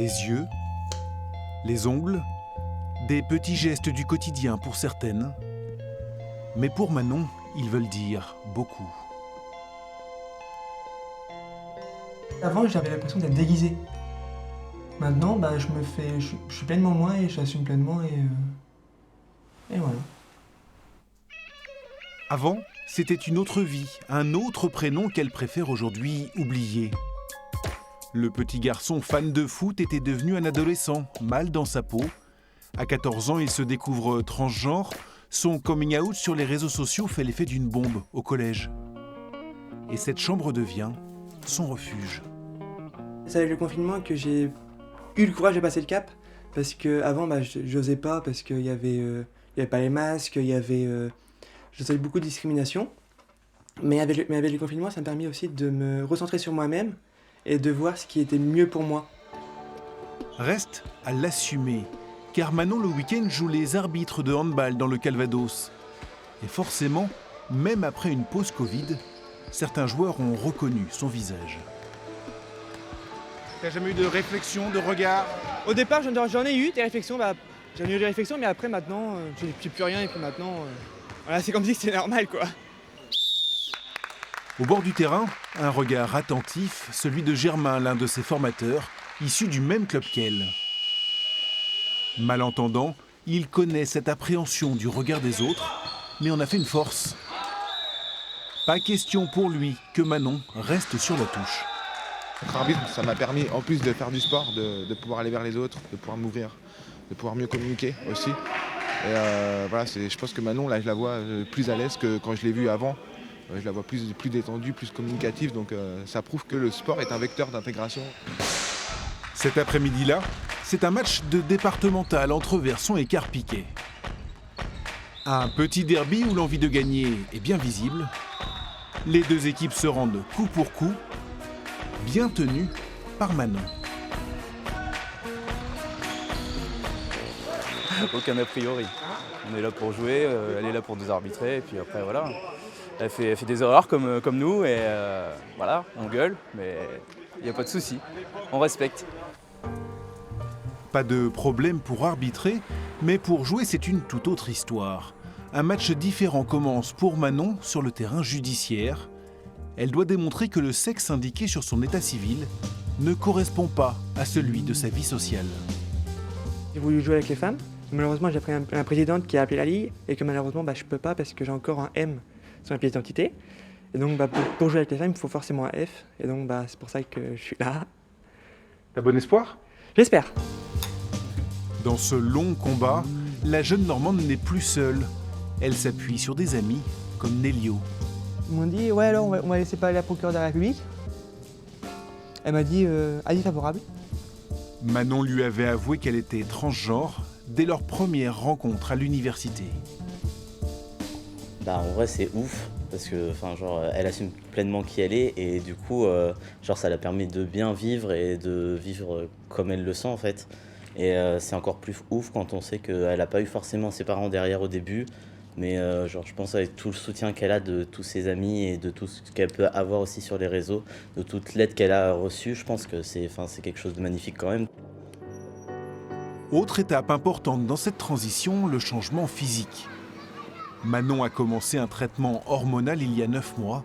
Les yeux, les ongles, des petits gestes du quotidien pour certaines. Mais pour Manon, ils veulent dire beaucoup. Avant, j'avais l'impression d'être déguisé. Maintenant, je suis pleinement moi et j'assume pleinement et voilà. Avant, c'était une autre vie, un autre prénom qu'elle préfère aujourd'hui oublier. Le petit garçon fan de foot était devenu un adolescent, mal dans sa peau. À 14 ans, il se découvre transgenre. Son coming out sur les réseaux sociaux fait l'effet d'une bombe au collège. Et cette chambre devient son refuge. C'est avec le confinement que j'ai eu le courage de passer le cap. Parce qu'avant, j'osais pas, parce qu'il y avait pas les masques, je savais beaucoup de discrimination. Mais avec le confinement, ça m'a permis aussi de me recentrer sur moi-même et de voir ce qui était mieux pour moi. Reste à l'assumer, car Manon le week-end joue les arbitres de handball dans le Calvados. Et forcément, même après une pause Covid, certains joueurs ont reconnu son visage. T'as jamais eu de réflexion, de regard? Au départ, j'en ai eu des réflexions, mais après maintenant, je n'ai plus rien et puis maintenant, voilà, c'est comme si c'était normal quoi. Au bord du terrain, un regard attentif, celui de Germain, l'un de ses formateurs, issu du même club qu'elle. Malentendant, il connaît cette appréhension du regard des autres, mais en a fait une force. Pas question pour lui que Manon reste sur la touche. Être arbitre, ça m'a permis, en plus de faire du sport, de pouvoir aller vers les autres, de pouvoir m'ouvrir, de pouvoir mieux communiquer aussi. Et voilà, je pense que Manon, là, je la vois plus à l'aise que quand je l'ai vue avant. Je la vois plus détendue, plus communicative, donc ça prouve que le sport est un vecteur d'intégration. Cet après-midi-là, c'est un match de départemental entre Verson et Carpiquet. Un petit derby où l'envie de gagner est bien visible. Les deux équipes se rendent coup pour coup, bien tenues par Manon. Aucun a priori. On est là pour jouer, elle est là pour nous arbitrer, et puis après voilà. Elle fait des erreurs comme nous, et voilà, on gueule, mais il n'y a pas de souci, on respecte. Pas de problème pour arbitrer, mais pour jouer, c'est une toute autre histoire. Un match différent commence pour Manon sur le terrain judiciaire. Elle doit démontrer que le sexe indiqué sur son état civil ne correspond pas à celui de sa vie sociale. J'ai voulu jouer avec les femmes. Malheureusement, j'ai pris un président qui a appelé la ligue et que malheureusement, je peux pas parce que j'ai encore un M sur ma pièce d'identité. Et donc, pour jouer avec les femmes, il faut forcément un F. Et donc, c'est pour ça que je suis là. T'as bon espoir? J'espère. Dans ce long combat, la jeune Normande n'est plus seule. Elle s'appuie sur des amis comme Nélio. Ils m'ont dit, ouais, alors on va laisser parler la procureure de la République. Elle m'a dit, avis favorable. Manon lui avait avoué qu'elle était transgenre dès leur première rencontre à l'université. En vrai, c'est ouf parce que elle assume pleinement qui elle est et du coup ça la permet de bien vivre et de vivre comme elle le sent en fait. Et c'est encore plus ouf quand on sait qu'elle n'a pas eu forcément ses parents derrière au début, mais je pense avec tout le soutien qu'elle a de tous ses amis et de tout ce qu'elle peut avoir aussi sur les réseaux, de toute l'aide qu'elle a reçue, je pense que c'est quelque chose de magnifique quand même. Autre étape importante dans cette transition, le changement physique. Manon a commencé un traitement hormonal il y a 9 mois,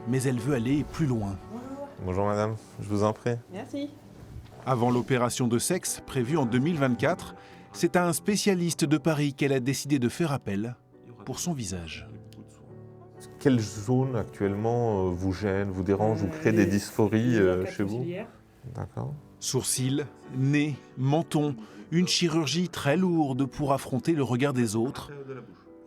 mais elle veut aller plus loin. Bonjour madame, je vous en prie. Merci. Avant l'opération de sexe prévue en 2024, c'est à un spécialiste de Paris qu'elle a décidé de faire appel pour son visage. Quelle zone actuellement vous gêne, vous dérange, vous crée des dysphories chez vous? D'accord. Sourcils, nez, menton, une chirurgie très lourde pour affronter le regard des autres.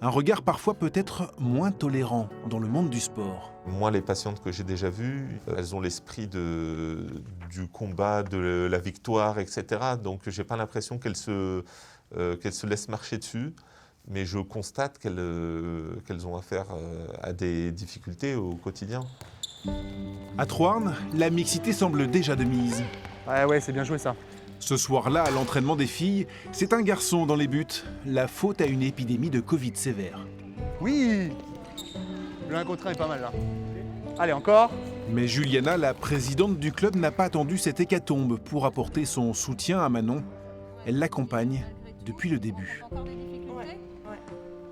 Un regard parfois peut-être moins tolérant dans le monde du sport. Moi, les patientes que j'ai déjà vues, elles ont l'esprit du combat, de la victoire, etc. Donc, je n'ai pas l'impression qu'elles se laissent marcher dessus. Mais je constate qu'elles ont affaire à des difficultés au quotidien. À Troarn, la mixité semble déjà de mise. Ouais, c'est bien joué ça. Ce soir-là, à l'entraînement des filles, c'est un garçon dans les buts. La faute à une épidémie de Covid sévère. Oui, le 1 contre 1 est pas mal là. Allez, encore. Mais Juliana, la présidente du club, n'a pas attendu cette hécatombe pour apporter son soutien à Manon. Elle l'accompagne depuis le début.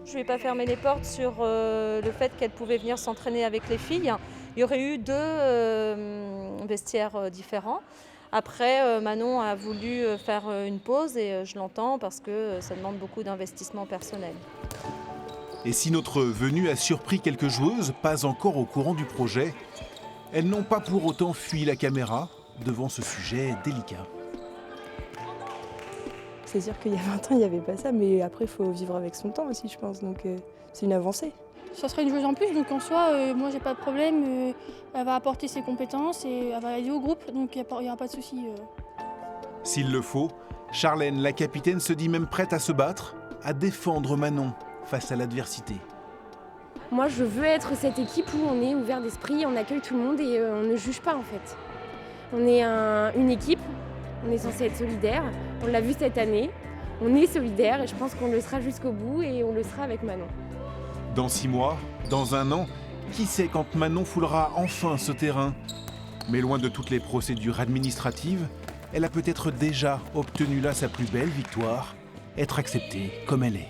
Je ne lui ai pas fermé les portes sur le fait qu'elle pouvait venir s'entraîner avec les filles. Il y aurait eu 2 vestiaires différents. Après, Manon a voulu faire une pause et je l'entends parce que ça demande beaucoup d'investissement personnel. Et si notre venue a surpris quelques joueuses, pas encore au courant du projet, elles n'ont pas pour autant fui la caméra devant ce sujet délicat. C'est sûr qu'il y a 20 ans, il n'y avait pas ça, mais après, il faut vivre avec son temps aussi, je pense. Donc, c'est une avancée. Ça serait une joueuse en plus, donc en soi, moi, j'ai pas de problème. Elle va apporter ses compétences et elle va aider au groupe, donc il n'y aura pas de souci. S'il le faut, Charlène, la capitaine, se dit même prête à se battre, à défendre Manon face à l'adversité. Moi, je veux être cette équipe où on est ouvert d'esprit, on accueille tout le monde et on ne juge pas en fait. On est une équipe, on est censé être solidaire, on l'a vu cette année, on est solidaire et je pense qu'on le sera jusqu'au bout et on le sera avec Manon. Dans 6 mois, dans 1 an, qui sait quand Manon foulera enfin ce terrain? Mais loin de toutes les procédures administratives, elle a peut-être déjà obtenu là sa plus belle victoire, être acceptée comme elle est.